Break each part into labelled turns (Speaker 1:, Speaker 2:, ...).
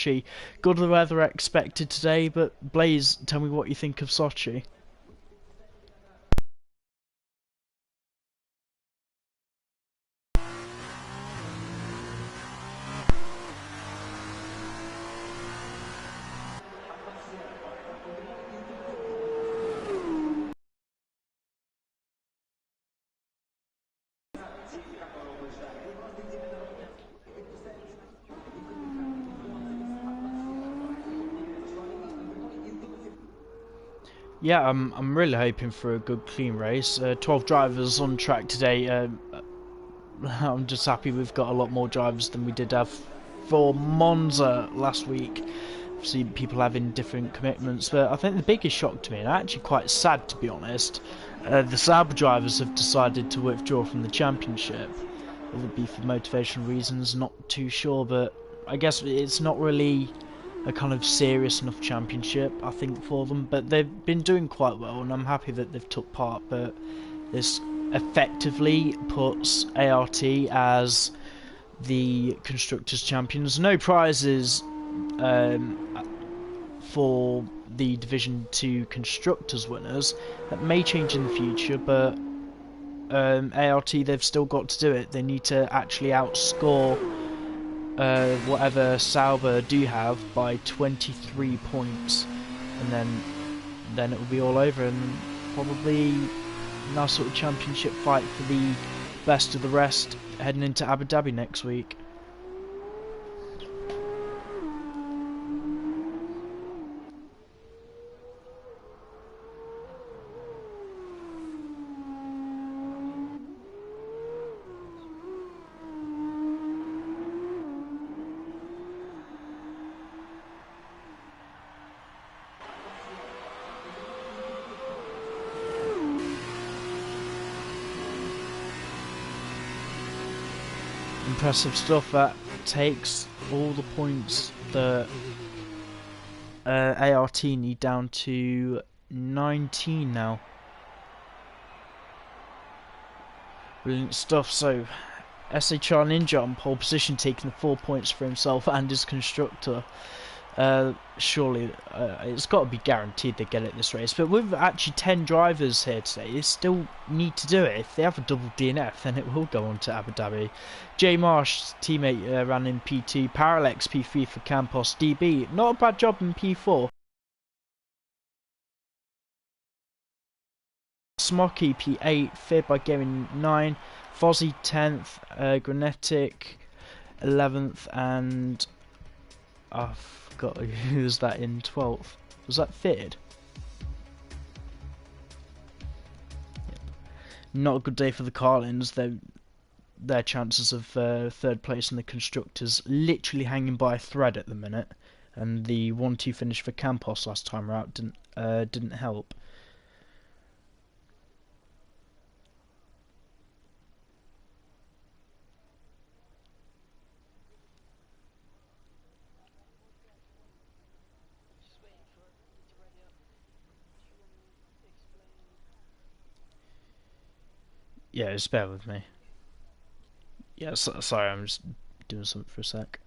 Speaker 1: Sochi. Good weather expected today, but Blaze, tell me what you think of Sochi. Yeah, I'm really hoping for a good, clean race. 12 drivers on track today. I'm just happy we've got a lot more drivers than we did have for Monza last week. See people having different commitments, but I think the biggest shock to me, and actually quite sad to be honest, the Sauber drivers have decided to withdraw from the championship. Will it be for motivational reasons? Not too sure, but I guess it's not really a kind of serious enough championship, I think, for them. But they've been doing quite well, and I'm happy that they've took part. But this effectively puts ART as the constructors' champions. No prizes for the Division 2 constructors winners. That may change in the future, but ART, they've still got to do it. They need to actually outscore whatever Sauber do have by 23 points, and then it will be all over, and probably a nice sort of championship fight for the best of the rest heading into Abu Dhabi next week. Impressive stuff. That takes all the points that ART need down to 19 now. Brilliant stuff. So SHR Ninja on pole position, taking the 4 points for himself and his constructor. Surely it's got to be guaranteed they get it this race, but with actually 10 drivers here today, they still need to do it. If they have a double DNF, then it will go on to Abu Dhabi. Jay Marsh, teammate, ran in P2, Parallax P3 for Campos, DB, not a bad job in P4. Smoky P8, feared by Gaming 9, Fozzie 10th, Granetic 11th, and I forgot who was that in 12th. Was that Feared? Yep. Not a good day for the Carlins. Their chances of third place in the constructors literally hanging by a thread at the minute, and the 1-2 finish for Campos last time out didn't help. Yeah, just bear with me. Yeah, sorry, I'm just doing something for a sec.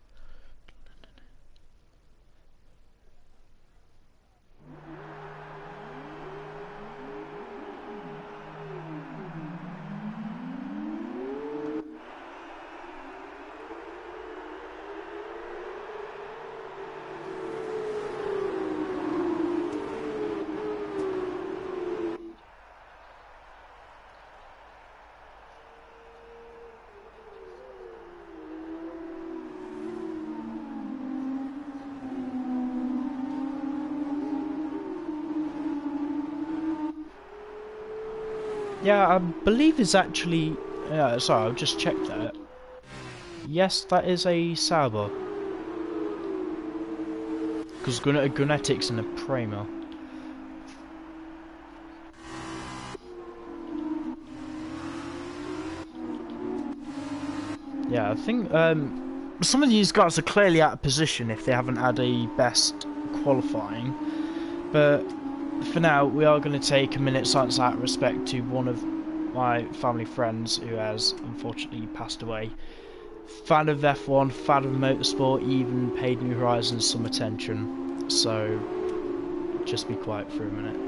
Speaker 1: Yeah, I believe it's actually... Yeah, sorry, I'll just check that. Yes, that is a Sauber. Because Granetic's in a Prema. Yeah, I think some of these guys are clearly out of position if they haven't had a best qualifying. But for now, we are going to take a minute silence out of respect to one of my family friends who has unfortunately passed away fan of F1, fan of motorsport, even paid New Horizons some attention. So just be quiet for a minute.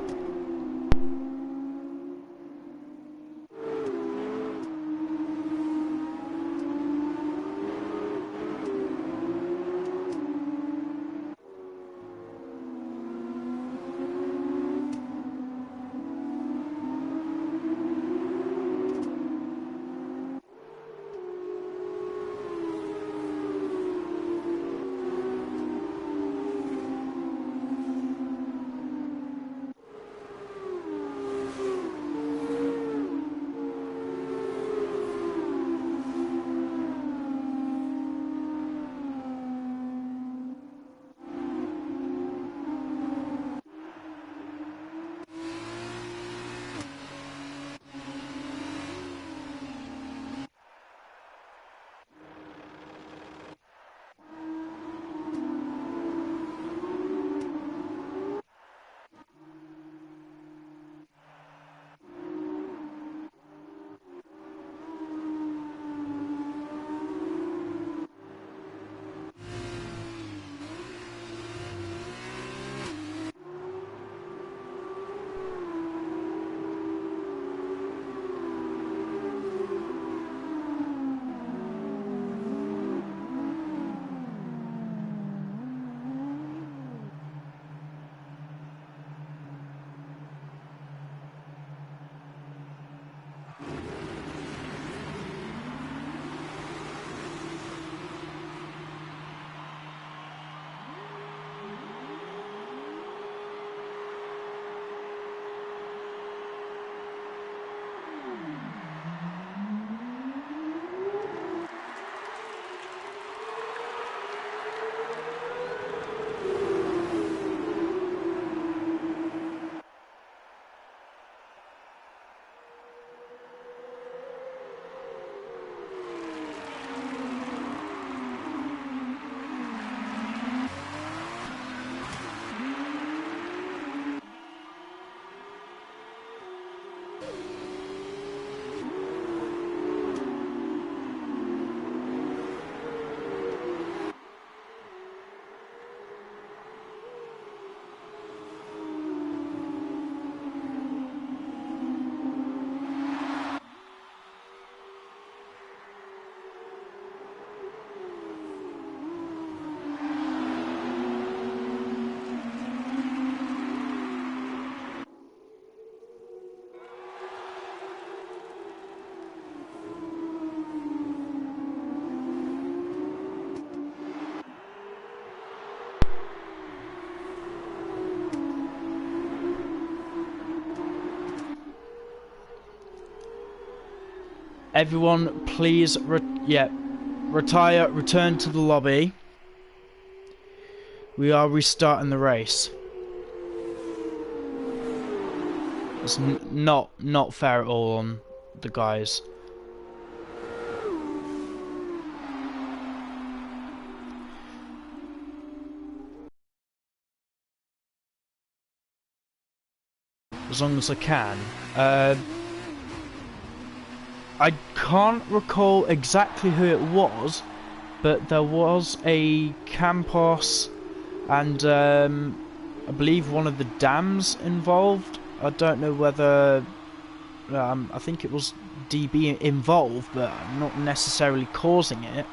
Speaker 1: Everyone, please, retire, return to the lobby. We are restarting the race. It's not fair at all on the guys. As long as I can. I can't recall exactly who it was, but there was a Campos and I believe one of the dams involved. I don't know whether I think it was DB involved, but not necessarily causing it.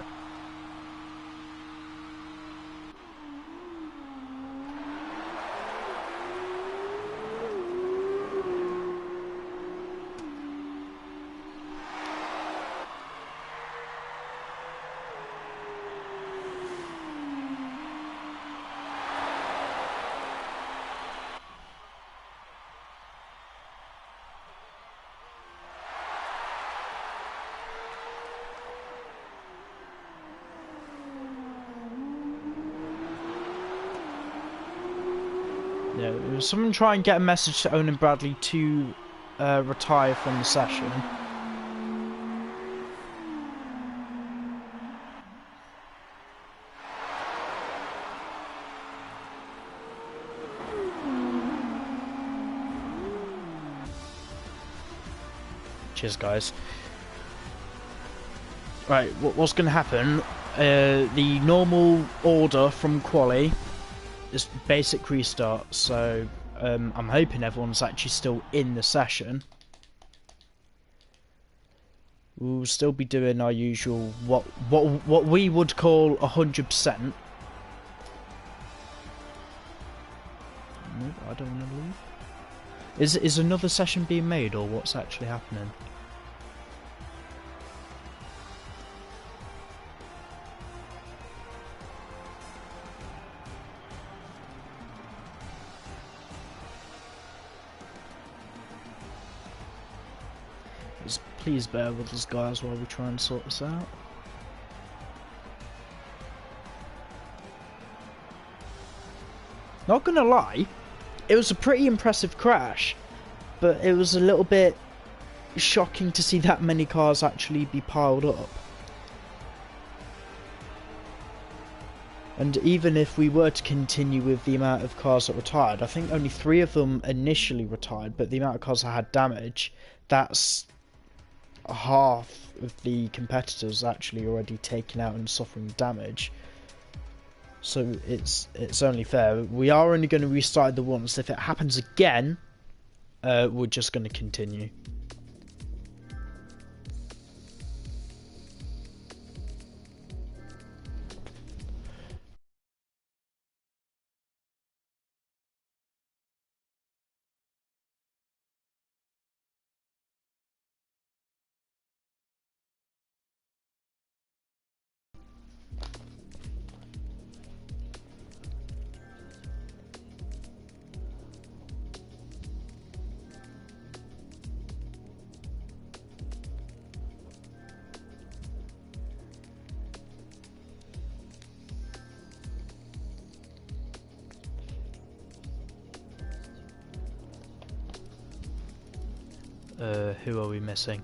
Speaker 1: Yeah, someone try and get a message to Owen and Bradley to retire from the session. Cheers, guys. Right, what's going to happen? The normal order from Quali is basic restart, so I'm hoping everyone's actually still in the session. We'll still be doing our usual what we would call 100%. No, I don't want to leave. Is another session being made, or what's actually happening? Please bear with us, guys, while we try and sort this out. Not gonna lie, it was a pretty impressive crash, but it was a little bit shocking to see that many cars actually be piled up. And even if we were to continue with the amount of cars that retired, I think only 3 of them initially retired, but the amount of cars that had damage, that's half of the competitors actually already taken out and suffering damage. So it's only fair. We are only going to restart the once. If it happens again, we're just going to continue. Who are we missing?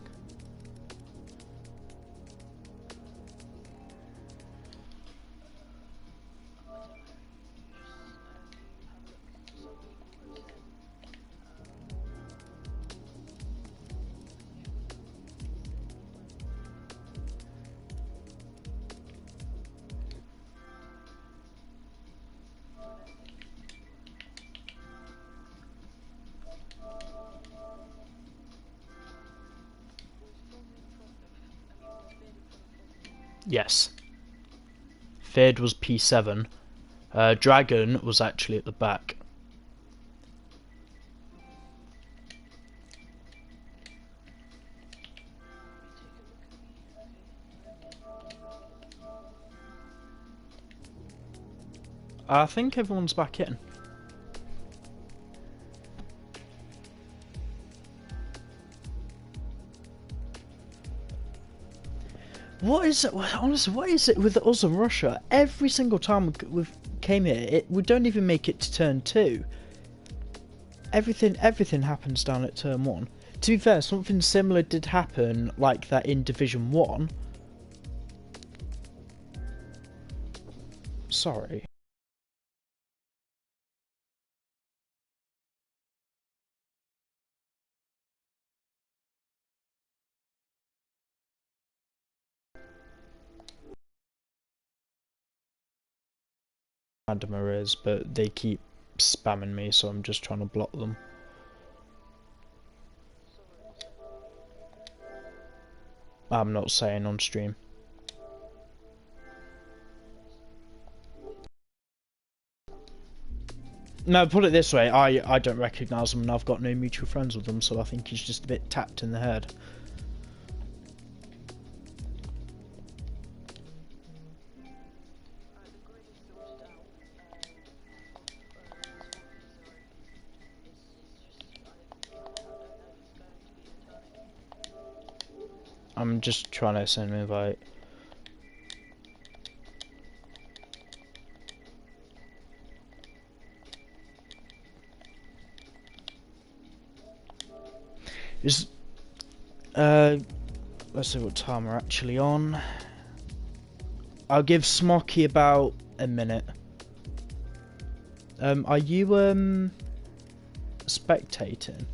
Speaker 1: Yes. Third was P7. Dragon was actually at the back. I think everyone's back in. What is it? Honestly, what is it with us and Russia? Every single time we've came here, we don't even make it to turn 2. Everything happens down at turn 1. To be fair, something similar did happen like that in Division 1. Sorry. Randomer is, but they keep spamming me, so I'm just trying to block them. I'm not saying on stream. No, put it this way, I don't recognise them and I've got no mutual friends with them, so I think he's just a bit tapped in the head. I'm just trying to send an invite. Let's see what time we're actually on. I'll give Smocky about a minute. Are you spectating?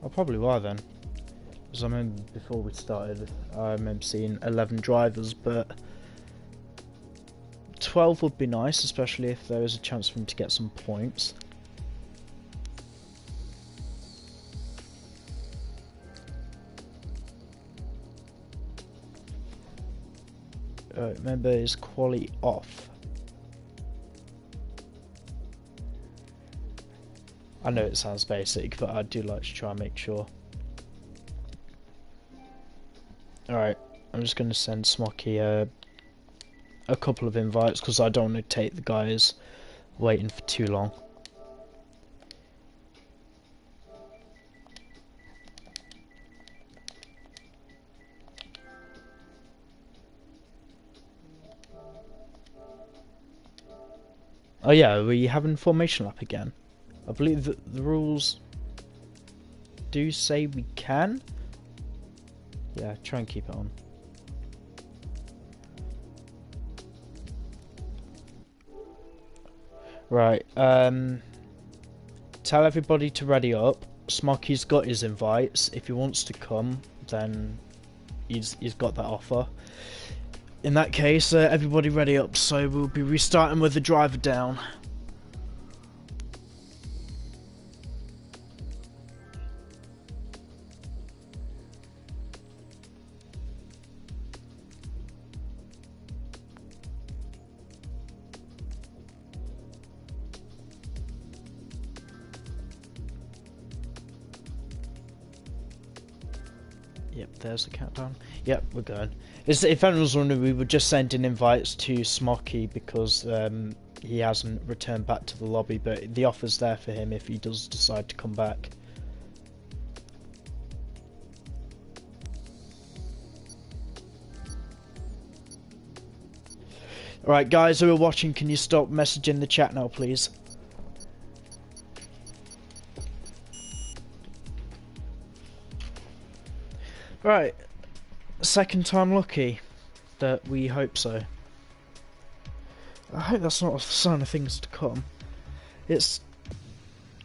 Speaker 1: I'll probably are then. Because I remember before we started, I remember seeing 11 drivers, but 12 would be nice, especially if there is a chance for him to get some points. Remember, is quality off? I know it sounds basic, but I do like to try and make sure. Alright, I'm just going to send Smoky a couple of invites because I don't want to take the guys waiting for too long. Oh yeah, are we having formation lap again? I believe that the rules do say we can. Yeah, try and keep it on. Right, tell everybody to ready up. Smocky's got his invites. If he wants to come, then he's got that offer. In that case, everybody ready up, so we'll be restarting with the driver down. Yep, there's the countdown. Yep, we're going. If anyone was wondering, we were just sending invites to Smoky because he hasn't returned back to the lobby, but the offer's there for him if he does decide to come back. Alright guys who are watching, can you stop messaging the chat now please? Right, second time lucky, that we hope so. I hope that's not a sign of things to come. It's,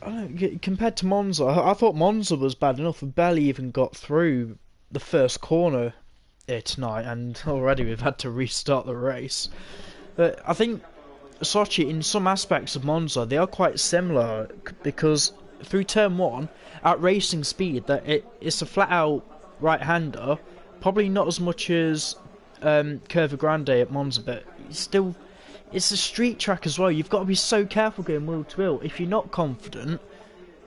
Speaker 1: I don't, compared to Monza, I thought Monza was bad enough. We barely even got through the first corner here tonight, and already we've had to restart the race. But I think Sochi, in some aspects of Monza, they are quite similar, because through turn 1, at racing speed, that it's a flat-out right-hander, probably not as much as Curva Grande at Monza, but still, it's a street track as well. You've got to be so careful going wheel to wheel. If you're not confident,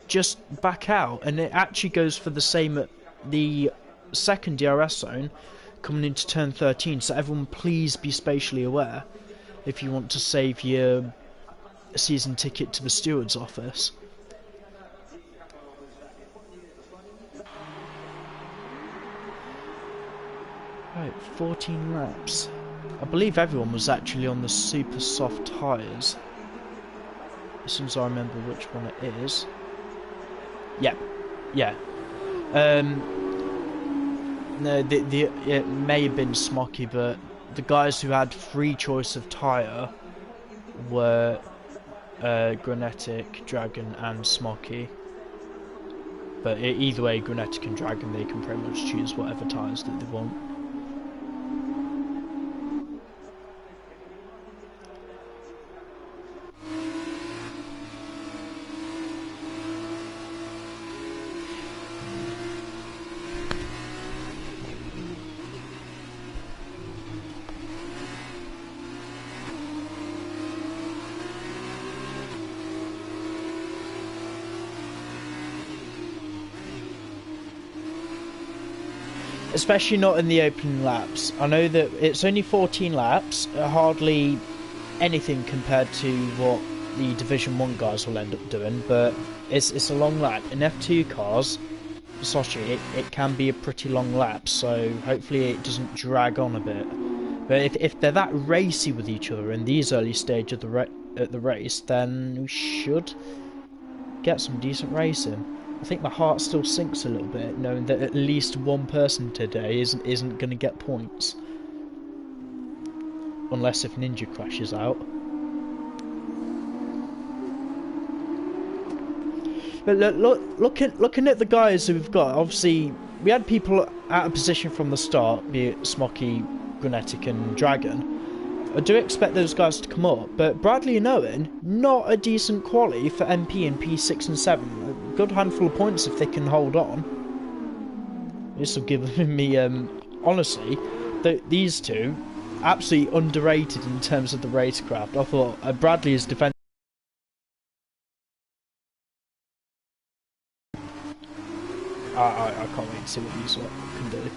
Speaker 1: just back out, and it actually goes for the same at the second DRS zone coming into turn 13, so everyone please be spatially aware if you want to save your season ticket to the steward's office. Right, 14 laps. I believe everyone was actually on the super soft tyres. As soon as I remember which one it is. Yeah, yeah. No, it may have been Smoky, but the guys who had free choice of tyre were Granetic, Dragon, and Smoky. But either way, Granetic and Dragon, they can pretty much choose whatever tyres that they want. Especially not in the opening laps. I know that it's only 14 laps, hardly anything compared to what the Division 1 guys will end up doing, but it's a long lap. In F2 cars, for Sochi, it can be a pretty long lap, so hopefully it doesn't drag on a bit. But if they're that racy with each other in these early stages of the race, then we should get some decent racing. I think my heart still sinks a little bit, knowing that at least one person today isn't going to get points. Unless if Ninja crashes out. But looking at the guys who we've got, obviously we had people out of position from the start, be it Smoky, Grenetic and Dragon. I do expect those guys to come up, but Bradley and Owen, not a decent quality for MP and P6 and 7. A good handful of points if they can hold on. This will give me, honestly, these two, absolutely underrated in terms of the racecraft. I thought Bradley is defensive. I can't wait to see what these can do.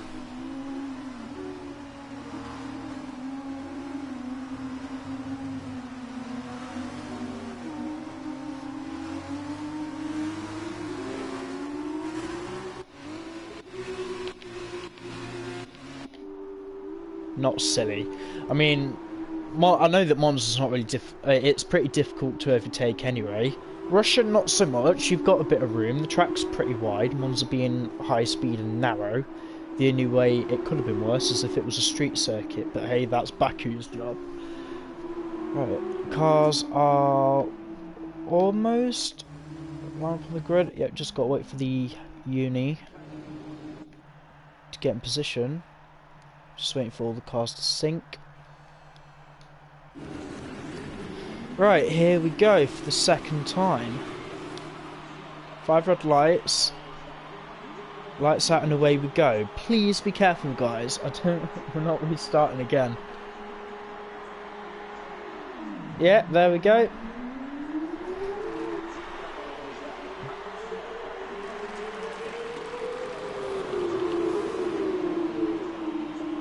Speaker 1: Not silly. I mean, I know that Monza's not really it's pretty difficult to overtake anyway. Russia, not so much. You've got a bit of room. The track's pretty wide. Monza being high speed and narrow. The only way it could have been worse is if it was a street circuit. But hey, that's Baku's job. Right, cars are almost line from the grid. Yep, just got to wait for the uni to get in position. Just waiting for all the cars to sync. Right, here we go for the second time. 5 red lights. Lights out and away we go. Please be careful, guys. We're not restarting again. Yeah, there we go.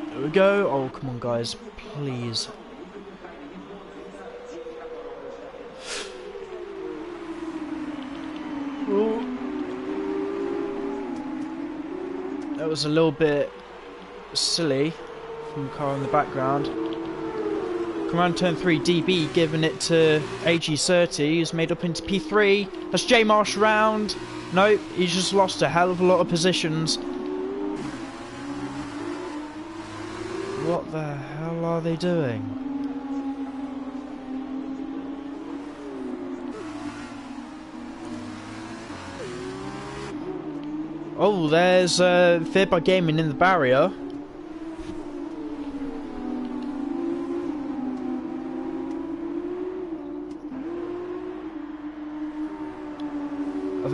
Speaker 1: There we go. Oh, come on, guys. Please. Ooh. That was a little bit silly from the car in the background. Command turn 3, DB giving it to AG30, who's made up into P3. That's J Marsh round. Nope, he's just lost a hell of a lot of positions. What the hell are they doing? Oh, there's Feared by Gaming in the barrier.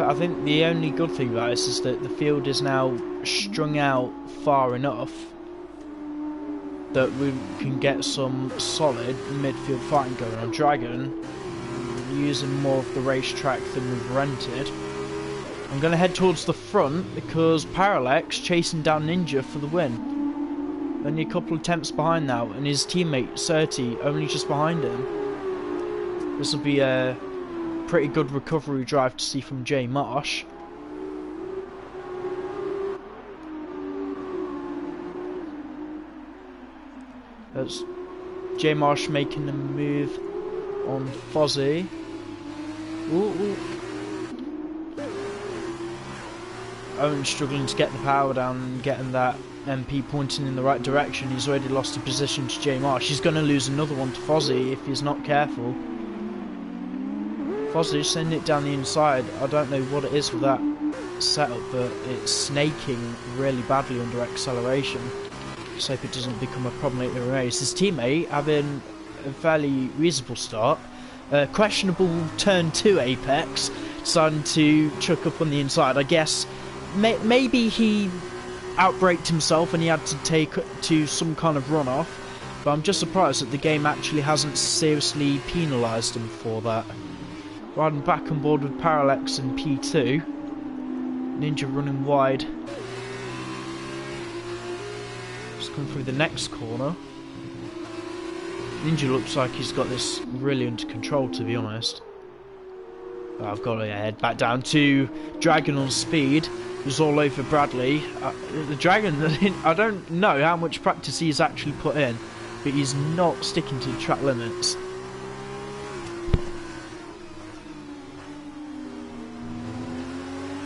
Speaker 1: I think the only good thing about this is that the field is now strung out far enough that we can get some solid midfield fighting going on. Dragon using more of the racetrack than we've rented. I'm going to head towards the front because Parallax chasing down Ninja for the win. Only a couple of attempts behind now, and his teammate Surti only just behind him. This will be a pretty good recovery drive to see from J Marsh. That's J Marsh making the move on Fozzie. Ooh. Owen struggling to get the power down and getting that MP pointing in the right direction. He's already lost a position to J Marsh. He's going to lose another one to Fozzie if he's not careful. Fozzie sending it down the inside. I don't know what it is with that setup, but it's snaking really badly under acceleration. Just hope it doesn't become a problem later in the race. His teammate having a fairly reasonable start. Questionable turn 2 apex, starting to chuck up on the inside. I guess maybe he outbraked himself and he had to take to some kind of runoff, but I'm just surprised that the game actually hasn't seriously penalised him for that. Riding back on board with Parallax and P2. Ninja running wide. Just coming through the next corner. Ninja looks like he's got this really under control, to be honest. I've got to head back down to Dragon on speed. Who's all over Bradley. The Dragon, I don't know how much practice he's actually put in, but he's not sticking to the track limits.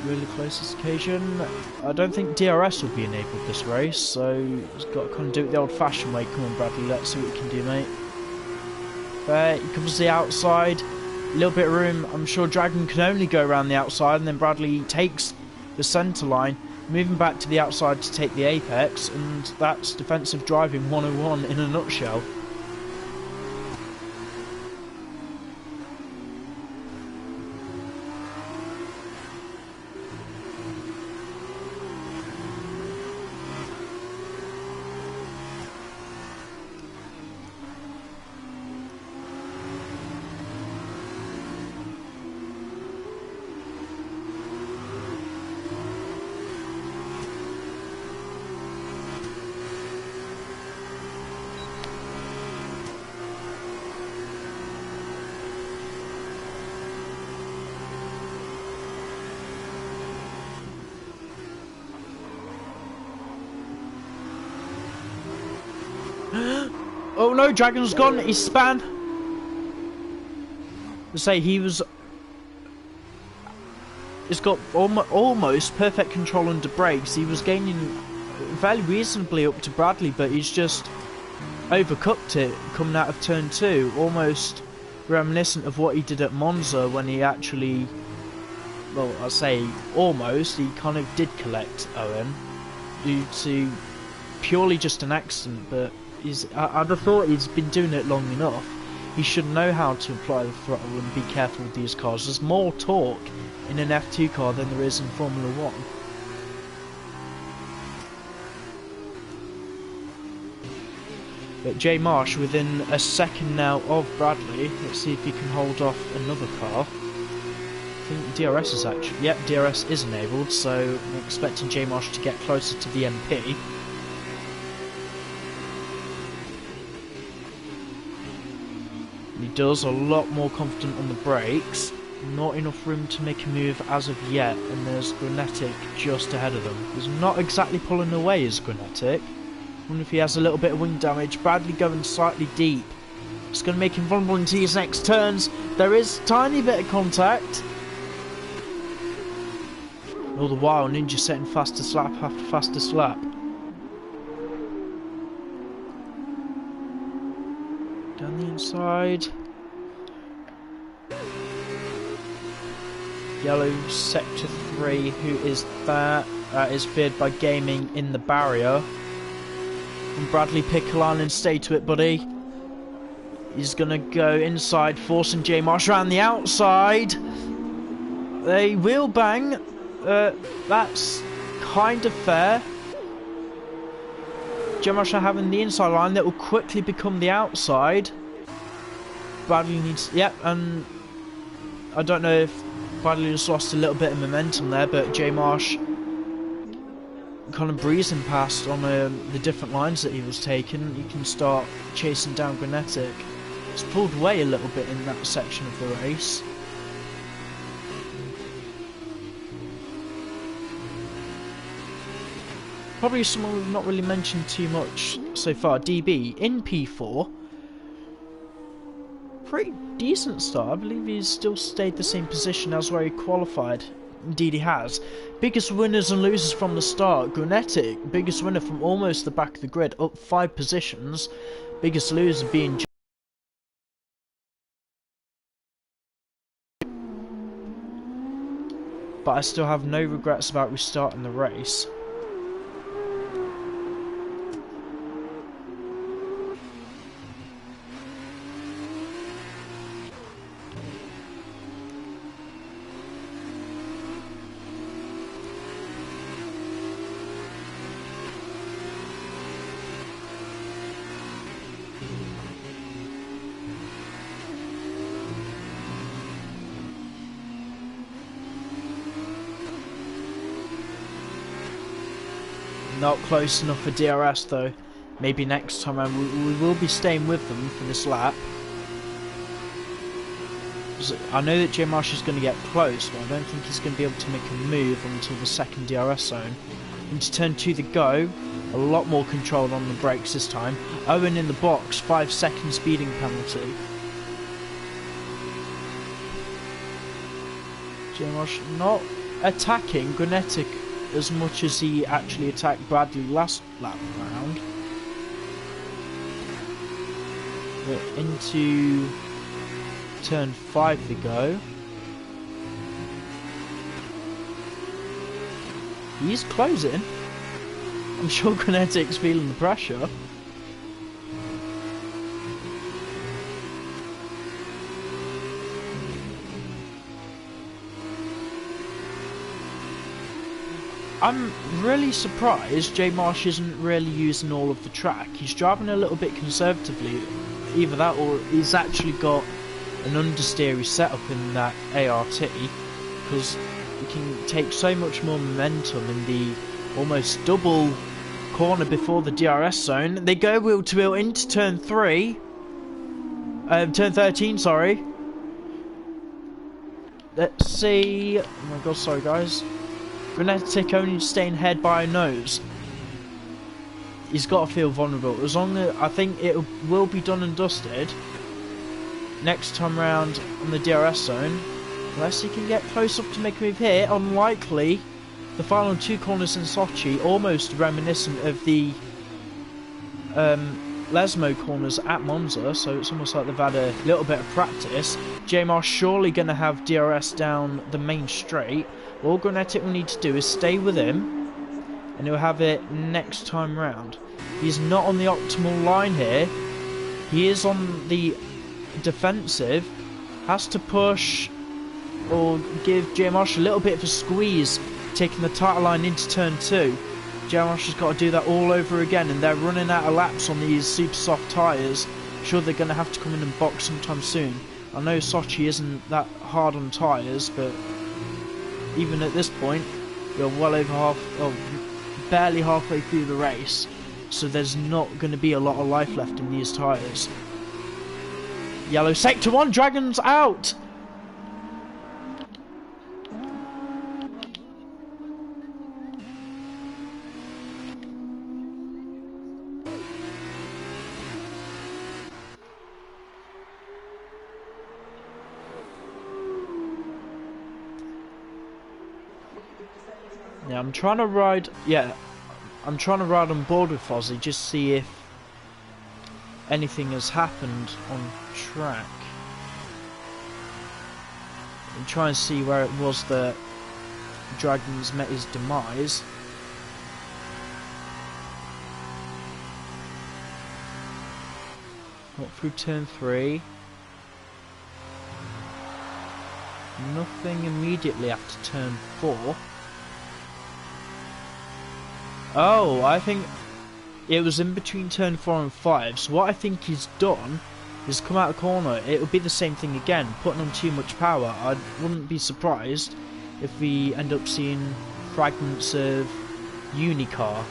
Speaker 1: Really close this occasion. I don't think DRS will be enabled this race, so he's got to kind of do it the old-fashioned way. Come on, Bradley, let's see what you can do, mate. There, he comes to the outside. A little bit of room. I'm sure Dragon can only go around the outside, and then Bradley takes the centre line. moving back to the outside to take the apex, and that's defensive driving 101 in a nutshell. Oh no, Dragon's gone, he's span. To say he's got almost perfect control under brakes. He was gaining fairly reasonably up to Bradley, but he's just overcooked it coming out of turn 2, almost reminiscent of what he did at Monza when he actually, well, I say almost, he kind of did collect Owen due to purely just an accident, but I'd have thought he's been doing it long enough. He should know how to apply the throttle and be careful with these cars. There's more torque in an F2 car than there is in Formula 1. But Jay Marsh within a second now of Bradley. Let's see if he can hold off another car. I think DRS is actually... Yep, DRS is enabled, so I'm expecting Jay Marsh to get closer to the MP. He does a lot more confident on the brakes. Not enough room to make a move as of yet, and there's Grenetic just ahead of them. He's not exactly pulling away as Grenetic. Wonder if he has a little bit of wing damage. Bradley going slightly deep. It's going to make him vulnerable into his next turns. There is a tiny bit of contact. All the while, Ninja setting fastest lap after fastest lap. Down the inside. Yellow sector 3, who is that? That is feared by Gaming in the barrier. And Bradley pick a line and stay to it, buddy. He's gonna go inside, forcing J Marsh around the outside. They will bang. That's kind of fair. J Marsh are having the inside line that will quickly become the outside. Bradley needs... Yep, and I don't know if Bradley just lost a little bit of momentum there, but J Marsh kind of breezing past on the different lines that he was taking. You can start chasing down Grenetic. He's pulled away a little bit in that section of the race. Probably someone we've not really mentioned too much so far. DB in P4. Pretty decent start. I believe he's still stayed the same position as where he qualified. Indeed he has. Biggest winners and losers from the start. Grenetic, biggest winner from almost the back of the grid, up 5 positions. Biggest loser being... But I still have no regrets about restarting the race. Not close enough for DRS though. Maybe next time around we will be staying with them for this lap. I know that J Marsh is going to get close, but I don't think he's going to be able to make a move until the second DRS zone. Into turn 2 to go. A lot more control on the brakes this time. Owen in the box, 5-second speeding penalty. J Marsh not attacking Grenetic as much as he actually attacked Bradley last lap round. But into turn 5 to go. He's closing. I'm sure Grenetic's feeling the pressure. I'm really surprised J Marsh isn't really using all of the track. He's driving a little bit conservatively. Either that or he's actually got an understeery setup in that ART, because you can take so much more momentum in the almost double corner before the DRS zone. They go wheel to wheel into turn 13, sorry. Let's see. Oh my god, sorry guys. Grenetic only staying ahead by a nose. He's got to feel vulnerable. As long as I think it will be done and dusted next time round on the DRS zone, unless he can get close up to make a move here. Unlikely. The final two corners in Sochi, almost reminiscent of the Lesmo corners at Monza, so it's almost like they've had a little bit of practice. J-Mar's surely going to have DRS down the main straight. All Grenetic will need to do is stay with him, and he'll have it next time round. He's not on the optimal line here. He is on the defensive. Has to push or give J-Marsh a little bit of a squeeze, taking the title line into turn 2. J-Marsh has got to do that all over again, and they're running out of laps on these super soft tyres. Sure, they're going to have to come in and box sometime soon. I know Sochi isn't that hard on tyres, but even at this point, you're well over barely halfway through the race, so there's not going to be a lot of life left in these tyres. Yellow sector 1, Dragons out! Yeah, I'm trying to ride on board with Fozzie, just see if anything has happened on track. And try and see where it was that Dragons met his demise. Got through turn 3. Nothing immediately after turn 4. Oh, I think it was in between turn 4 and 5. So what I think he's done is come out of the corner. It will be the same thing again, putting on too much power. I wouldn't be surprised if we end up seeing fragments of Unicar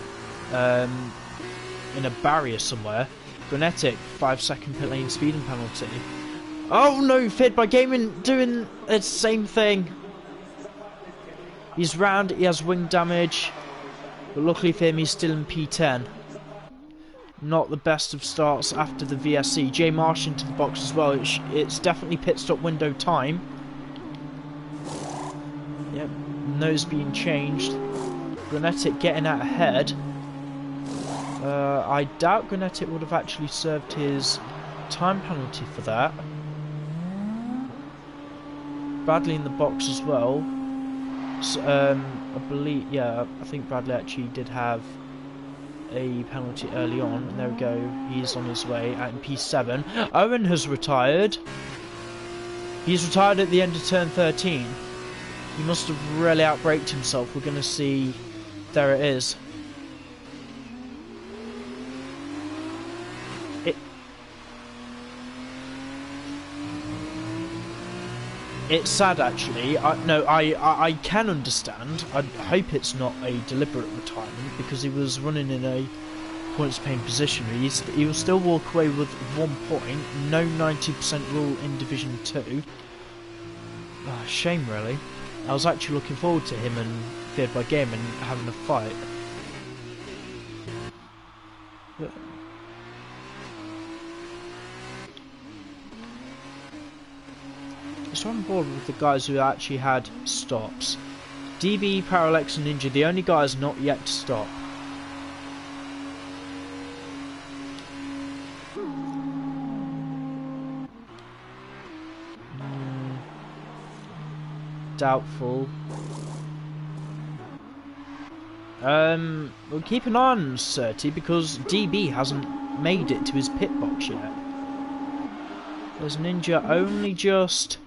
Speaker 1: in a barrier somewhere. Grenetic, 5-second pit lane speeding penalty. Oh no, Fed by Gaming doing the same thing. He's round, he has wing damage. But luckily for him, he's still in P10. Not the best of starts after the VSC. J Marsh into the box as well. It's definitely pit stop window time. Yep, nose being changed. Grenetic getting out ahead. I doubt Grenetic would have actually served his time penalty for that. Bradley in the box as well. So, I believe, yeah, I think Bradley actually did have a penalty early on. And there we go, he's on his way out in P7. Owen has retired. He's retired at the end of turn 13. He must have really outbraked himself. We're going to see. There it is. It's sad actually. I can understand. I hope it's not a deliberate retirement, because he was running in a points paying position. He will still walk away with 1 point. No 90% rule in Division 2. Oh, shame really. I was actually looking forward to him and Feared by Game and having a fight. But so I'm bored with the guys who actually had stops. DB, Parallax and Ninja, the only guys not yet to stop. Doubtful. We'll keep an eye on Surtees because DB hasn't made it to his pit box yet. There's Ninja only just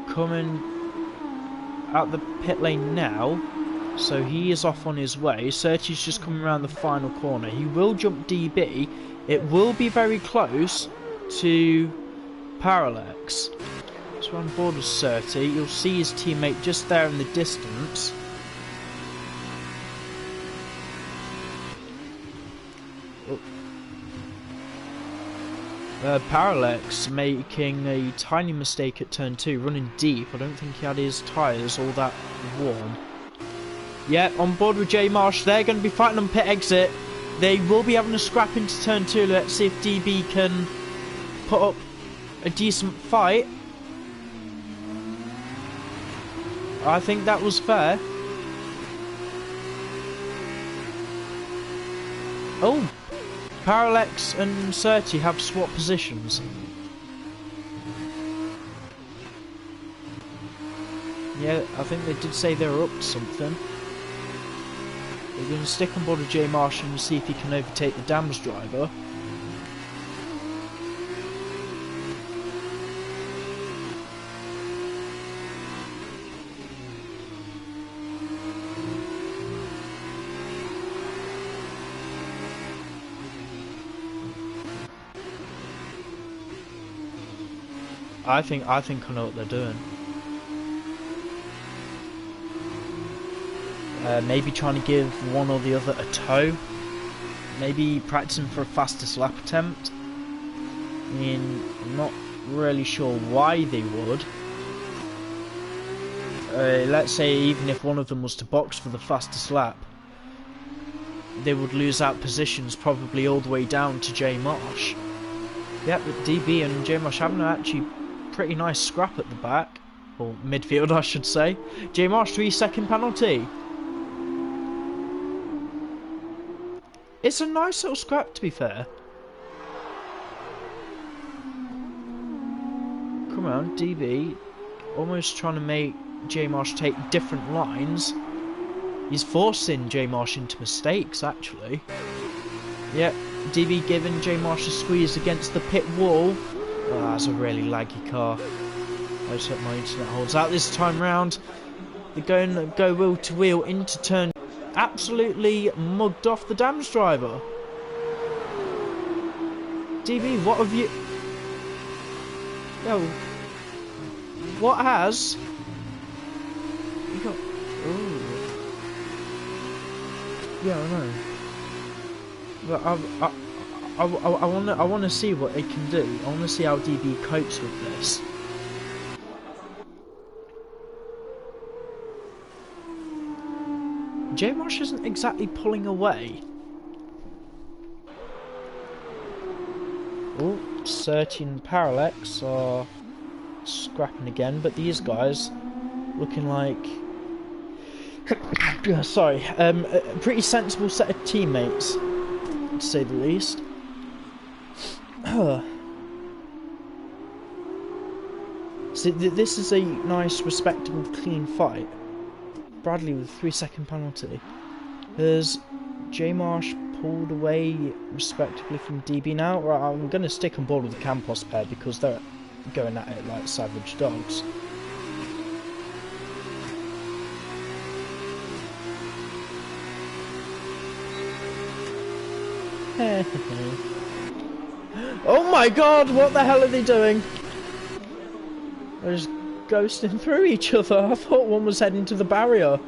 Speaker 1: coming out the pit lane now, so he is off on his way. Surtees just coming around the final corner. He will jump DB. It will be very close to Parallax. So we're on board with Surtees. You'll see his teammate just there in the distance. Parallax making a tiny mistake at turn 2, running deep. I don't think he had his tyres all that warm. Yeah, on board with J Marsh. They're going to be fighting on pit exit. They will be having a scrap into turn 2. Let's see if DB can put up a decent fight. I think that was fair. Oh! Parallax and Surtees have swapped positions. Yeah, I think they did say they were up to something. They're going to stick on board with J Marsh and see if he can overtake the Dams driver. I think I know what they're doing. Maybe trying to give one or the other a tow. Maybe practicing for a fastest lap attempt. I mean, I'm not really sure why they would. Let's say even if one of them was to box for the fastest lap, they would lose out positions probably all the way down to J Marsh. Yeah, but DB and J Marsh having actually pretty nice scrap at the back, or midfield I should say. J Marsh 3-second penalty. It's a nice little scrap to be fair. Come on, DB, almost trying to make J Marsh take different lines. He's forcing J Marsh into mistakes actually. Yep, DB giving J Marsh a squeeze against the pit wall. Oh, that's a really laggy car. I just hope my internet holds out this time round. They're going to go wheel to wheel into turn. Absolutely mugged off the Dams driver. DB, what have you... Yo, what has... You got... Ooh. Yeah, I know. But I want to see what it can do. I want to see how DB copes with this. J Marsh isn't exactly pulling away. Oh, Surtees and Parallax are scrapping again, but these guys looking like... Sorry, a pretty sensible set of teammates, to say the least. So this is a nice, respectable, clean fight. Bradley with a 3-second penalty. Has J Marsh pulled away respectively from DB now? Right, I'm going to stick on board with the Campos pair because they're going at it like savage dogs. Oh my god, what the hell are they doing? They're just ghosting through each other. I thought one was heading to the barrier.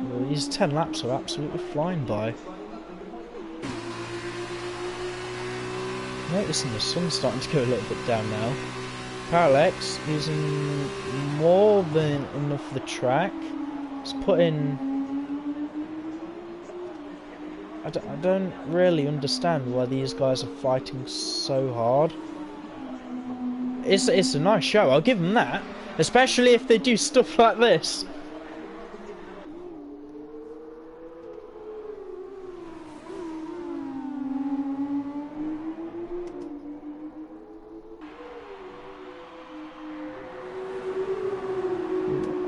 Speaker 1: Well, these 10 laps are absolutely flying by. Noticing the sun's starting to go a little bit down now. Parallax using more than enough of the track. It's put in... I don't really understand why these guys are fighting so hard. It's a nice show, I'll give them that. Especially if they do stuff like this.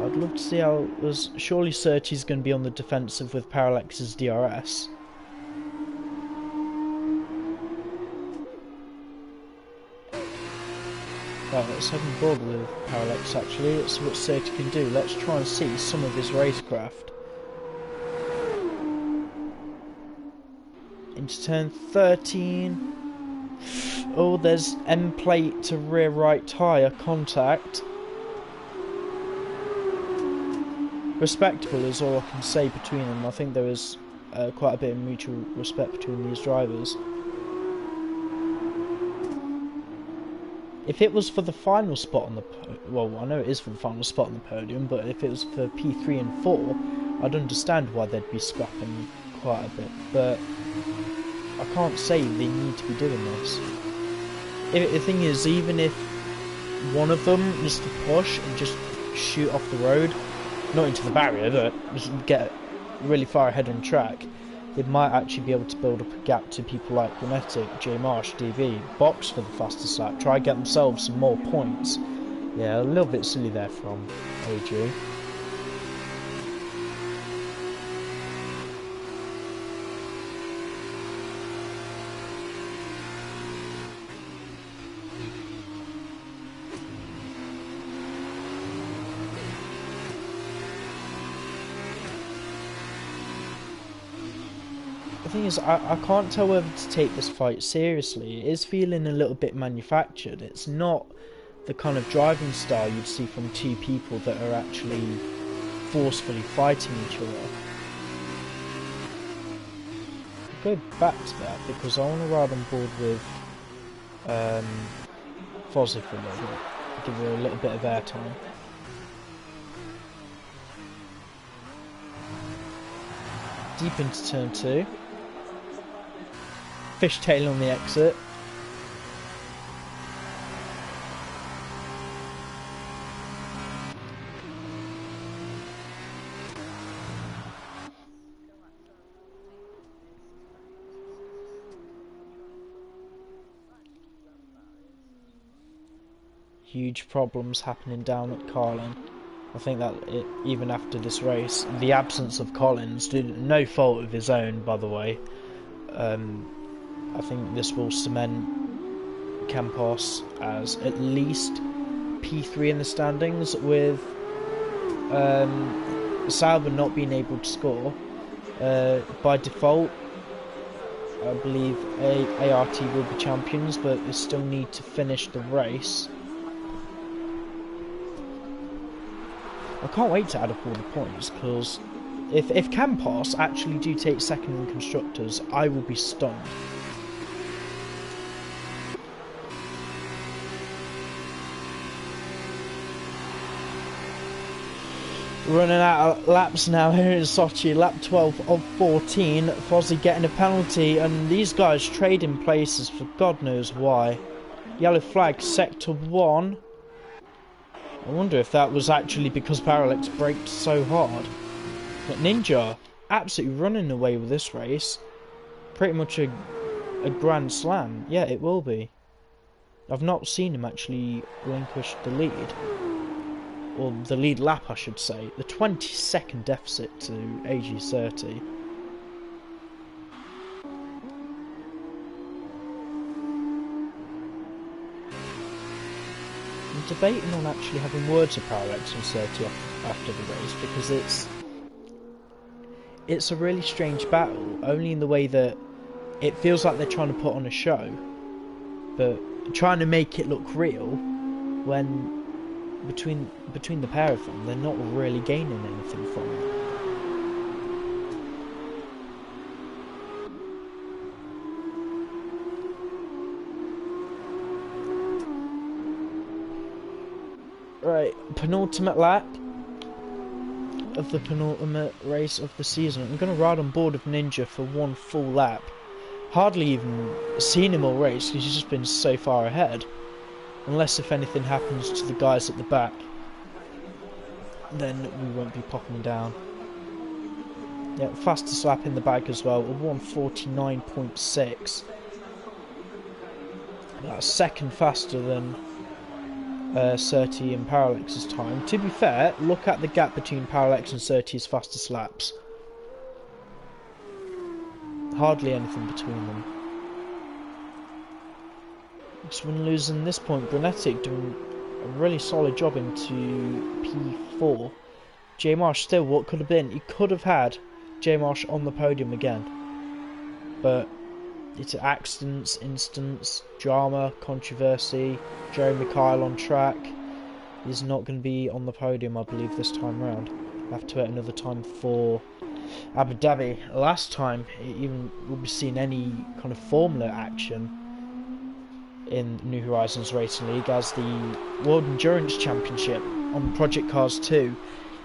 Speaker 1: I'd love to see how... Surely Surtees going to be on the defensive with Parallax's DRS. Right, let's head on board with Parallax actually. Let's see what Surtees can do. Let's try and see some of his racecraft. Into turn 13. Oh, there's end plate to rear right tyre contact. Respectable is all I can say between them. I think there is quite a bit of mutual respect between these drivers. If it was for the final spot on the well, I know it is for the final spot on the podium, but if it was for P3 and 4, I'd understand why they'd be scrapping quite a bit. But I can't say they need to be doing this. The thing is, even if one of them is to push and just shoot off the road, not into the barrier, but just get really far ahead on track, they might actually be able to build up a gap to people like Grenetic, J Marsh, DV, box for the fastest lap, try and get themselves some more points. Yeah, a little bit silly there from AG. The thing is, I can't tell whether to take this fight seriously. It is feeling a little bit manufactured. It's not the kind of driving style you'd see from two people that are actually forcefully fighting each other. I'll go back to that because I want to ride on board with Fozzie for a little bit. Give her a little bit of airtime. Deep into turn 2. Fishtail on the exit. Huge problems happening down at Carlin. I think that even after this race, the absence of Collins, no fault of his own, by the way, I think this will cement Campos as at least P3 in the standings, with Sauber not being able to score. By default, I believe ART will be champions, but they still need to finish the race. I can't wait to add up all the points, because if Campos actually do take second in Constructors, I will be stunned. Running out of laps now here in Sochi, lap 12 of 14, Fozzie getting a penalty, and these guys trading places for God knows why. Yellow flag, sector 1. I wonder if that was actually because Parallax braked so hard. But Ninja absolutely running away with this race. Pretty much a grand slam. Yeah, it will be. I've not seen him actually relinquish the lead. Or the lead lap, I should say. The 20-second deficit to AG30. I'm debating on actually having words with Parallax and 30 after the race, because it's a really strange battle, only in the way that it feels like they're trying to put on a show, but trying to make it look real, when between the pair of them, they're not really gaining anything from it. Right, penultimate lap of the penultimate race of the season. I'm going to ride on board of Ninja for one full lap. Hardly even seen him all race, because he's just been so far ahead. Unless if anything happens to the guys at the back, then we won't be popping down. Yeah, fastest lap in the bag as well, a 1:49.6. That's second faster than Surtees and Parallex's time. To be fair, look at the gap between Parallex and Surtees' fastest laps. Hardly anything between them. Just when losing this point, Grenetic doing a really solid job into P4. J Marsh still what could have been. He could have had J Marsh on the podium again. But it's accidents, incidents, drama, controversy. Jeremy Kyle on track. He's not going to be on the podium, I believe, this time round. I'll have to wait another time for Abu Dhabi. Last time, even we'll be seeing any kind of Formula action in New Horizons Racing League, as the World Endurance Championship on Project Cars 2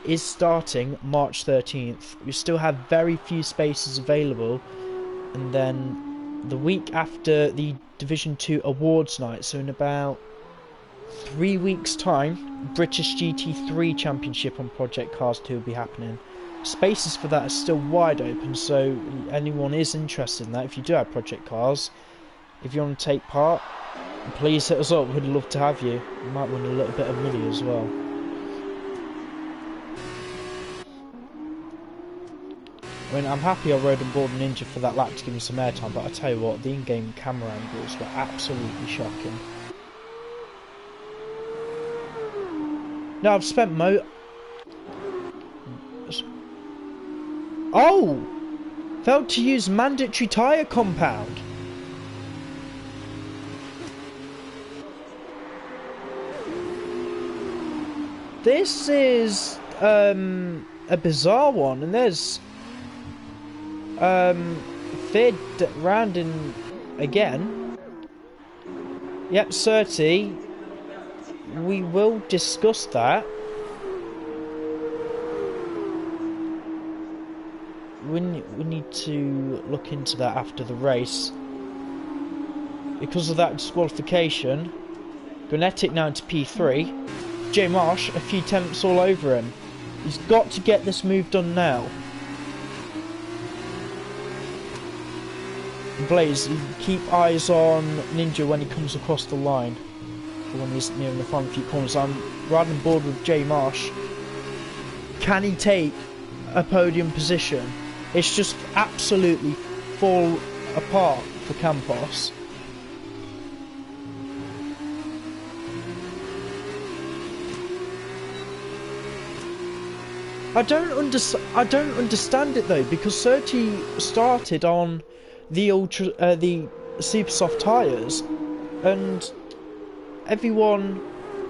Speaker 1: is starting March 13th. We still have very few spaces available, and then the week after the Division 2 Awards Night, so in about 3 weeks time, British GT3 Championship on Project Cars 2 will be happening. Spaces for that are still wide open, so anyone is interested in that, if you do have Project Cars, if you want to take part, please hit us up. We'd love to have you. You might win a little bit of money as well. I mean, I'm happy I rode on board Ninja for that lap to give me some airtime, but I tell you what, the in-game camera angles were absolutely shocking. Now I've spent Oh! Failed to use mandatory tyre compound. This is a bizarre one, and there's third round in again. Yep, Surtees. We will discuss that. We need to look into that after the race. Because of that disqualification, Grenetic now into P3. J Marsh, a few temps all over him. He's got to get this move done now. Blaze, keep eyes on Ninja when he comes across the line. When he's near the final few corners. I'm riding on board with J Marsh. Can he take a podium position? It's just absolutely fall apart for Campos. I don't understand it though, because Surtees started on the super soft tyres, and everyone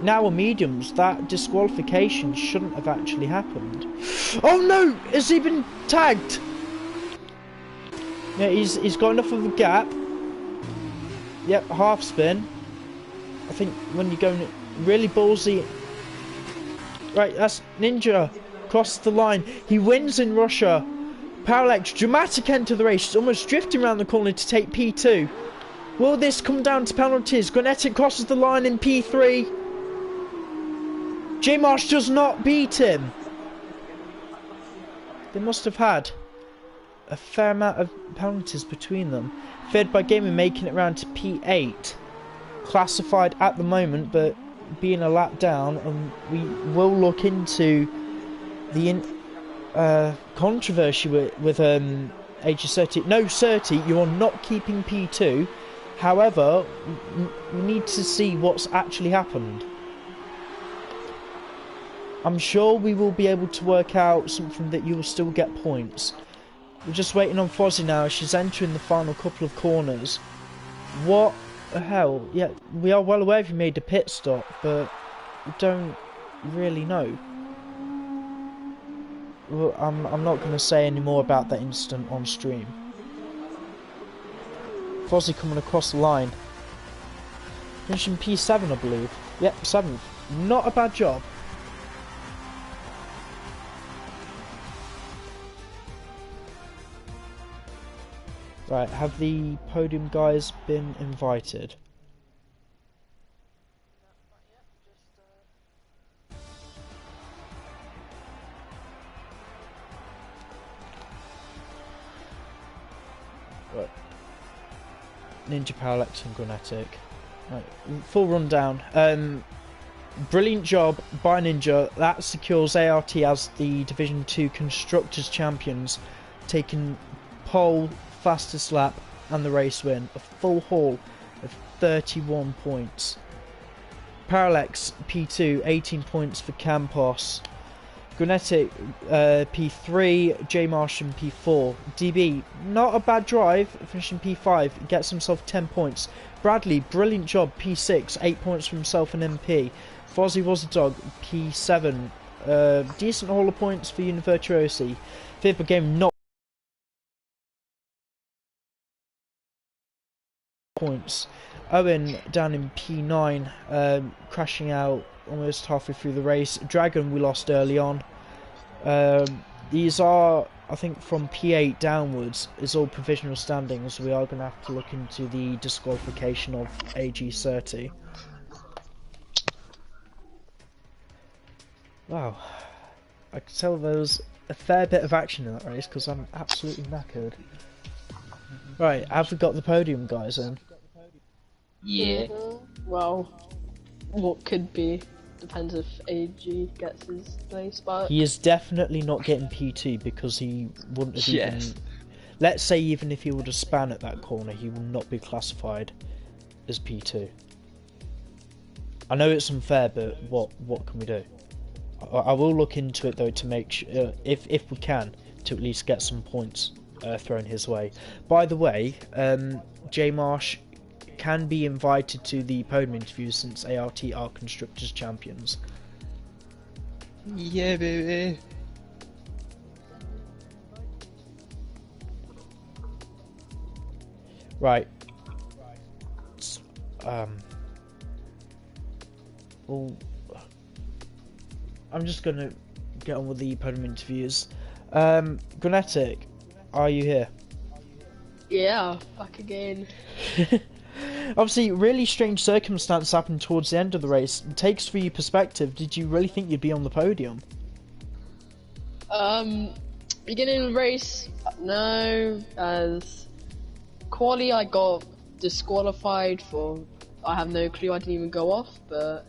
Speaker 1: now are mediums. That disqualification shouldn't have actually happened. Oh no! Has he been tagged? Yeah, he's got enough of a gap. Yep, half spin. I think when you're going really ballsy. Right, that's Ninja. Crossed the line. He wins in Russia. Paralex, dramatic end to the race. He's almost drifting around the corner to take P2. Will this come down to penalties? Grenetic crosses the line in P3. J Marsh does not beat him. They must have had a fair amount of penalties between them. Fed by Gaming making it round to P8. Classified at the moment, but being a lap down, and we will look into the controversy with HSRT. No, Surtees, you are not keeping P2. However, we need to see what's actually happened. I'm sure we will be able to work out something that you will still get points. We're just waiting on Fozzie now. She's entering the final couple of corners. What the hell? Yeah, we are well aware if you made a pit stop, but we don't really know. Well, I'm not going to say any more about that incident on stream. Fozzie coming across the line. Finishing P7, I believe. Yep, 7th. Not a bad job. Right, have the podium guys been invited? Right. Ninja, Paralex and Grenetic. Right, full rundown. brilliant job by Ninja. That secures ART as the Division 2 Constructors Champions, taking pole, fastest lap and the race win. A full haul of 31 points. Parallax P2, 18 points for Campos. Grenetic P3, J Martian P4. DB, not a bad drive, finishing P5, gets himself 10 points. Bradley, brilliant job, P6, 8 points for himself and MP. Fozzie was a dog, P7, decent haul of points for Univirtuosi. Fifth game, not points. Owen down in P9, crashing out almost halfway through the race. Dragon we lost early on. These are, I think, from P8 downwards is all provisional standings. We are going to have to look into the disqualification of AG30. Wow, I could tell there was a fair bit of action in that race because I'm absolutely knackered. Right, have we got the podium guys in?
Speaker 2: Yeah.
Speaker 3: Well, what could be. Depends if AG gets his place, but...
Speaker 1: He is definitely not getting P2 because he wouldn't have even... Let's say even if he would have span at that corner, he will not be classified as P2. I know it's unfair, but what can we do? I will look into it though to make sure, if we can, to at least get some points thrown his way. By the way, J Marsh can be invited to the podium interview since ART are Constructors Champions.
Speaker 2: Yeah, baby.
Speaker 1: Right. Well, I'm just gonna get on with the podium interviews. Grenetic, are you here?
Speaker 3: Yeah, back again.
Speaker 1: Obviously, really strange circumstance happened towards the end of the race. It takes for your perspective, did you really think you'd be on the podium?
Speaker 3: Beginning of the race, no. As quali, I got disqualified for, I have no clue, I didn't even go off, but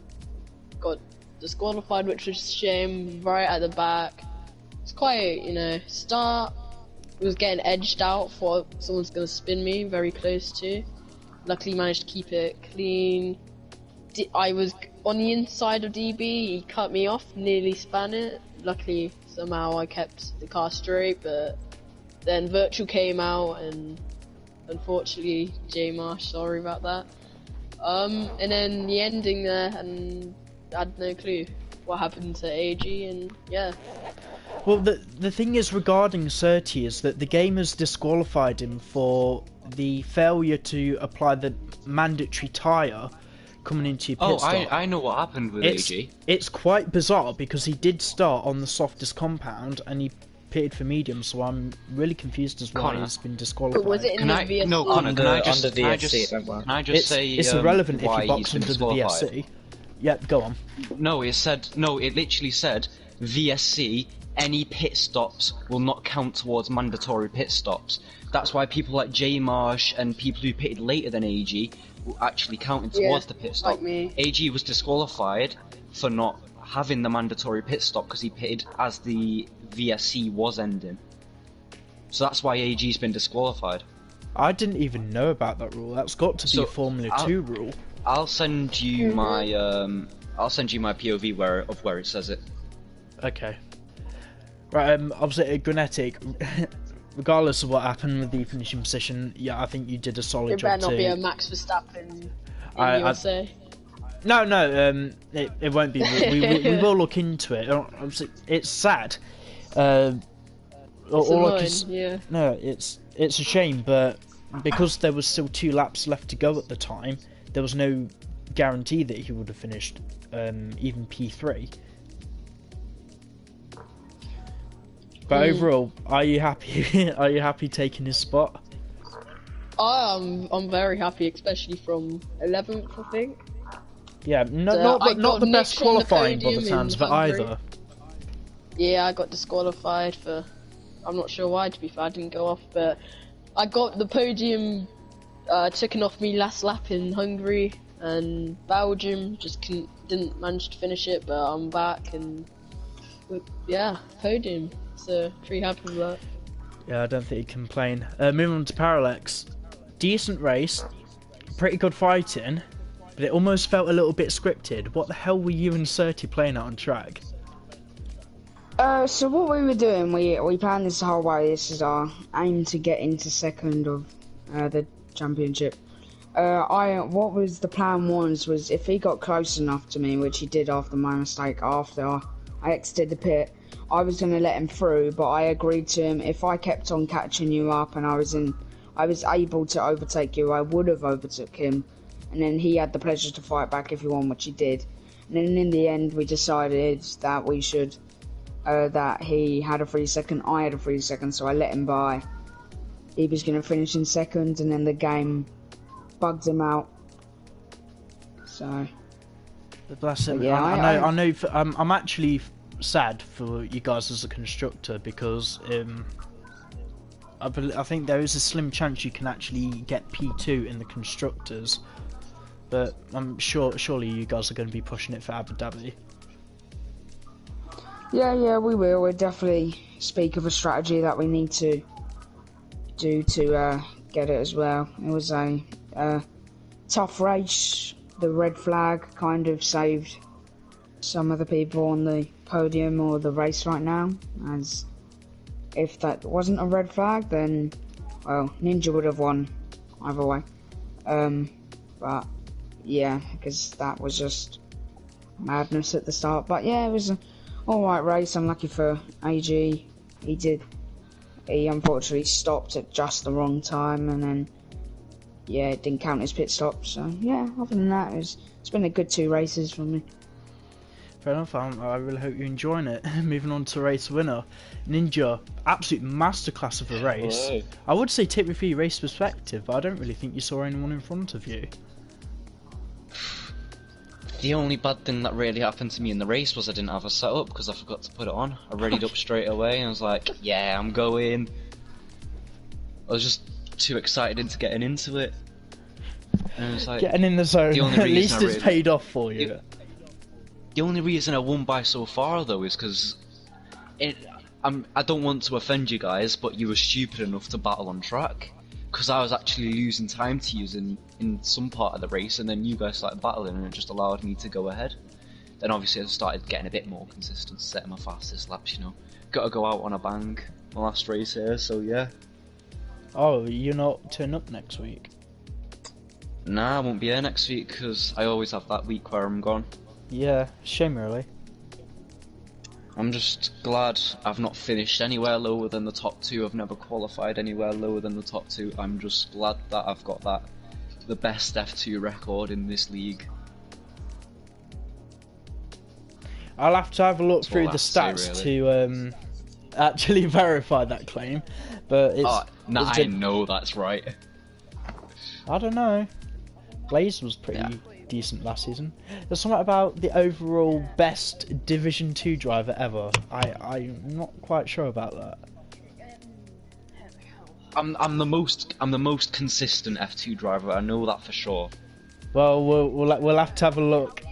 Speaker 3: got disqualified, which was a shame, right at the back. It's quite, start, was getting edged out, thought someone's gonna spin me, very close to. Luckily managed to keep it clean. I was on the inside of DB, he cut me off, nearly span it. Luckily, somehow I kept the car straight, but then Virtual came out and unfortunately, J Marsh, sorry about that. And then the ending there, and I had no clue what happened to AG, and yeah.
Speaker 1: Well, the thing is regarding Surti is that the game has disqualified him for the failure to apply the mandatory tyre coming into your pit stop.
Speaker 2: I know what happened with AG.
Speaker 1: It's quite bizarre because he did start on the softest compound and he pitted for medium, so I'm really confused as why he's been disqualified.
Speaker 3: But was it in the VSC?
Speaker 2: No, Connor, can I just say
Speaker 1: it's irrelevant if you box under the
Speaker 2: disqualified?
Speaker 1: VSC. Yep, go on.
Speaker 2: No, it literally said VSC, any pit stops will not count towards mandatory pit stops. That's why people like J Marsh and people who pitted later than AG were actually counting towards the pit stop.
Speaker 3: Like me.
Speaker 2: AG was disqualified for not having the mandatory pit stop because he pitted as the VSC was ending. So that's why AG's been disqualified.
Speaker 1: I didn't even know about that rule. That's got to be a Formula 2 rule.
Speaker 2: I'll send you my POV where it says it.
Speaker 1: Okay. Right, obviously Grenetic, regardless of what happened with the finishing position, yeah, I think you did a solid job too.
Speaker 3: It better not be a Max Verstappen in USA.
Speaker 1: No, it won't be. We will look into it. Obviously, it's sad. No, it's a shame, but because there was still 2 laps left to go at the time, there was no guarantee that he would have finished even P3. But overall, are you happy? Are you happy taking his spot?
Speaker 3: I'm very happy, especially from 11th, I think.
Speaker 1: Yeah, not the best qualifying by the sounds of it either.
Speaker 3: Yeah, I got disqualified for, I'm not sure why, to be fair, I didn't go off, but I got the podium taken off me last lap in Hungary, and Belgium just didn't manage to finish it, but I'm back and yeah, podium. So pretty happy with that.
Speaker 1: Yeah, I don't think you can complain. Moving on to Parallax. Decent race, pretty good fighting, but it almost felt a little bit scripted. What the hell were you and Surty playing out on track?
Speaker 4: So what we were doing, we planned this the whole way. This is our aim to get into second of the championship. What was the plan was if he got close enough to me, which he did after my mistake, after I exited the pit, I was going to let him through, but I agreed to him if I kept on catching you up and I was able to overtake you, I would have overtook him, and then he had the pleasure to fight back if he won, which he did. And then in the end, we decided that we should. That he had a free second, I had a free second, so I let him by. He was going to finish in second, and then the game bugged him out. So,
Speaker 1: Bless him.
Speaker 4: Yeah,
Speaker 1: I know. I'm actually sad for you guys as a constructor because I think there is a slim chance you can actually get P2 in the constructors, but I'm surely you guys are going to be pushing it for Abu Dhabi.
Speaker 4: yeah, we will. We'll definitely speak of a strategy that we need to do to get it as well. It was a tough race. The red flag kind of saved some of the people on the podium or the race right now, as if that wasn't a red flag, then, well, Ninja would have won either way. But, yeah, because that was just madness at the start. But, yeah, it was an alright race. I'm lucky for AG. He unfortunately stopped at just the wrong time, and then, yeah, it didn't count his pit stop. So, yeah, other than that, it's been a good 2 races for me.
Speaker 1: Fair enough, I really hope you're enjoying it. Moving on to race winner. Ninja, absolute masterclass of a race.
Speaker 2: Whoa.
Speaker 1: I would say take me through your race perspective, but I don't really think you saw anyone in front of you.
Speaker 2: The only bad thing that really happened to me in the race was I didn't have a setup because I forgot to put it on. I readied up straight away and I was like, yeah, I'm going. I was just too excited into getting into it. And it was like,
Speaker 1: Getting in the zone,
Speaker 2: the only
Speaker 1: at least
Speaker 2: reason I
Speaker 1: it's
Speaker 2: really-
Speaker 1: paid off for you.
Speaker 2: The only reason I won by so far though is because I don't want to offend you guys, but you were stupid enough to battle on track. Because I was actually losing time to you in some part of the race, and then you guys started battling, and it just allowed me to go ahead. Then obviously I started getting a bit more consistent, setting my fastest laps, you know. Got to go out on a bang, my last race here, so yeah.
Speaker 1: Oh, you're not turning up next week?
Speaker 2: Nah, I won't be here next week, because I always have that week where I'm gone.
Speaker 1: Yeah, shame really.
Speaker 2: I'm just glad I've not finished anywhere lower than the top 2. I've never qualified anywhere lower than the top 2. I'm just glad that I've got the best F2 record in this league.
Speaker 1: I'll have to have a look
Speaker 2: That's
Speaker 1: through
Speaker 2: all I
Speaker 1: the
Speaker 2: have to
Speaker 1: stats
Speaker 2: say,
Speaker 1: to actually verify that claim, but it's.
Speaker 2: Nah,
Speaker 1: it's
Speaker 2: I know that's right.
Speaker 1: I don't know. Leauge was pretty decent last season. There's something about the overall best Division 2 driver ever. I'm not quite sure about that.
Speaker 2: I'm the most consistent F2 driver. I know that for sure.
Speaker 1: Well, we'll have to have a look.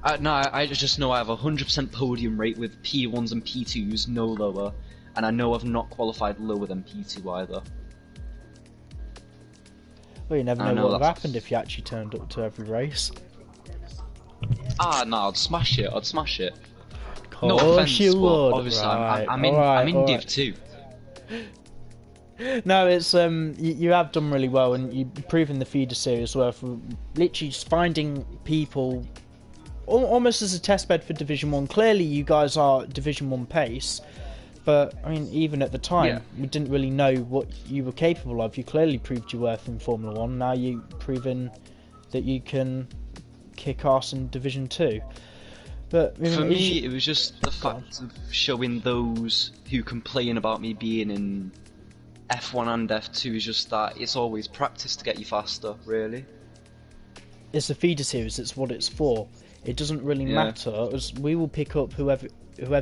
Speaker 2: I just know I have a 100% podium rate with P1s and P2s, no lower, and I know I've not qualified lower than P2 either.
Speaker 1: Well, you never
Speaker 2: I
Speaker 1: know
Speaker 2: know
Speaker 1: what would have
Speaker 2: that's-
Speaker 1: happened if you actually turned up to every race.
Speaker 2: No, I'd smash it.
Speaker 1: Of
Speaker 2: No
Speaker 1: course
Speaker 2: offense,
Speaker 1: you
Speaker 2: but
Speaker 1: would.
Speaker 2: obviously
Speaker 1: Right,
Speaker 2: I'm in
Speaker 1: alright.
Speaker 2: Div 2.
Speaker 1: No, it's you have done really well, and you've proven the feeder series well for literally just finding people almost as a testbed for Division 1. Clearly you guys are Division 1 pace, but I mean even at the time we didn't really know what you were capable of. You clearly proved your worth in Formula 1. Now you've proven that you can kick ass in Division 2. But I mean,
Speaker 2: For me, it was just the fact of showing those who complain about me being in F1 and F2 is just that it's always practice to get you faster, really.
Speaker 1: it's a feeder series. It's what it's for. It doesn't really matter, as we will pick up whoever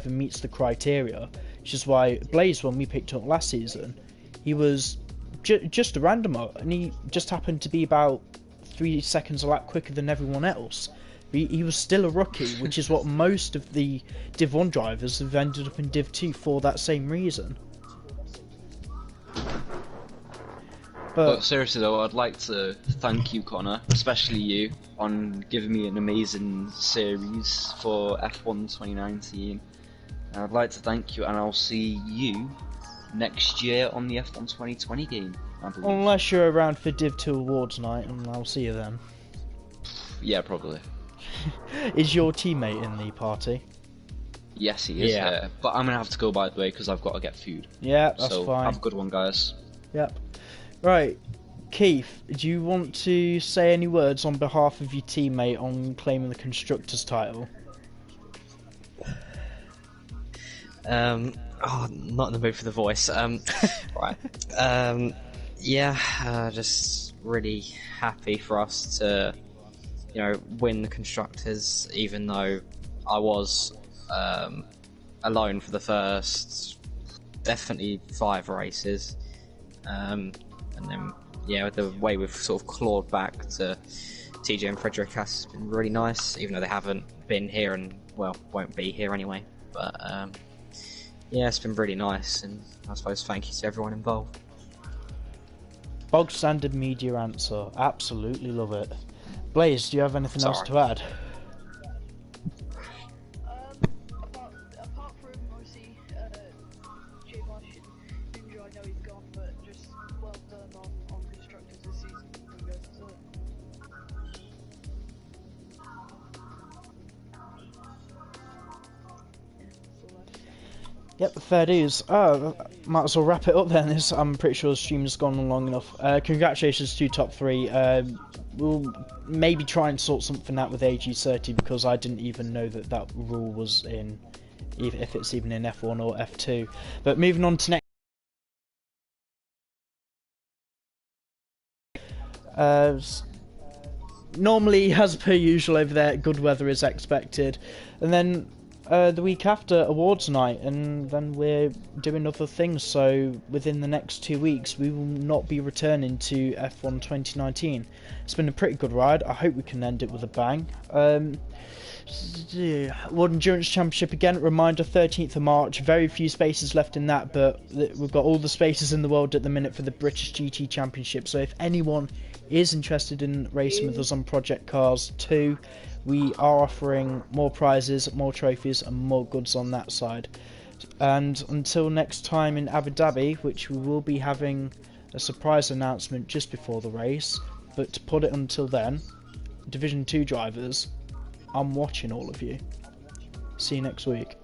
Speaker 1: meets the criteria. Which is why Blaze, when we picked up last season, he was just a randomer, and he just happened to be about 3 seconds a lap quicker than everyone else. He was still a rookie, which is what most of the Div 1 drivers have ended up in Div 2 for that same reason.
Speaker 2: But seriously though, I'd like to thank you, Connor, especially you, on giving me an amazing series for F1 2019. I'd like to thank you, and I'll see you next year on the F1 2020 game, I believe.
Speaker 1: Unless you're around for Div 2 awards night, and I'll see you then.
Speaker 2: Yeah, probably.
Speaker 1: Is your teammate in the party?
Speaker 2: Yes, he is.
Speaker 1: Yeah.
Speaker 2: But I'm gonna have to go, by the way, because I've got to get food.
Speaker 1: Yeah, that's
Speaker 2: so
Speaker 1: fine.
Speaker 2: Have a good one, guys.
Speaker 1: Yep. Right, Keith, do you want to say any words on behalf of your teammate on claiming the constructor's title?
Speaker 5: Oh, not in the mood for the voice. Right. Yeah, just really happy for us to, win the constructors, even though I was alone for the first definitely 5 races. And then, the way we've sort of clawed back to TJ and Frederick has been really nice, even though they haven't been here and, won't be here anyway. But, it's been really nice, and I suppose thank you to everyone involved.
Speaker 1: Bog standard media answer. Absolutely love it. Blaze, do you have anything else to add?
Speaker 3: Apart from obviously Jay Marsh and Ninja, I know he's gone, but just well done on constructors this season.
Speaker 1: Yep, fair dues. Might as well wrap it up then. I'm pretty sure the stream's gone on long enough. Congratulations to top 3. We'll maybe try and sort something out with AG30 because I didn't even know that rule was in, if it's even in F1 or F2. But moving on to next. Normally, as per usual over there, good weather is expected. And then the week after, awards night, and then we're doing other things. So within the next 2 weeks, we will not be returning to F1 2019. It's been a pretty good ride. I hope we can end it with a bang. World Endurance Championship again, reminder, 13th of March, very few spaces left in that, but we've got all the spaces in the world at the minute for the British GT Championship. So if anyone is interested in racing with us on Project Cars 2, we are offering more prizes, more trophies and more goods on that side. And until next time in Abu Dhabi, which we will be having a surprise announcement just before the race, but to put it until then, Division 2 drivers, I'm watching all of you. See you next week.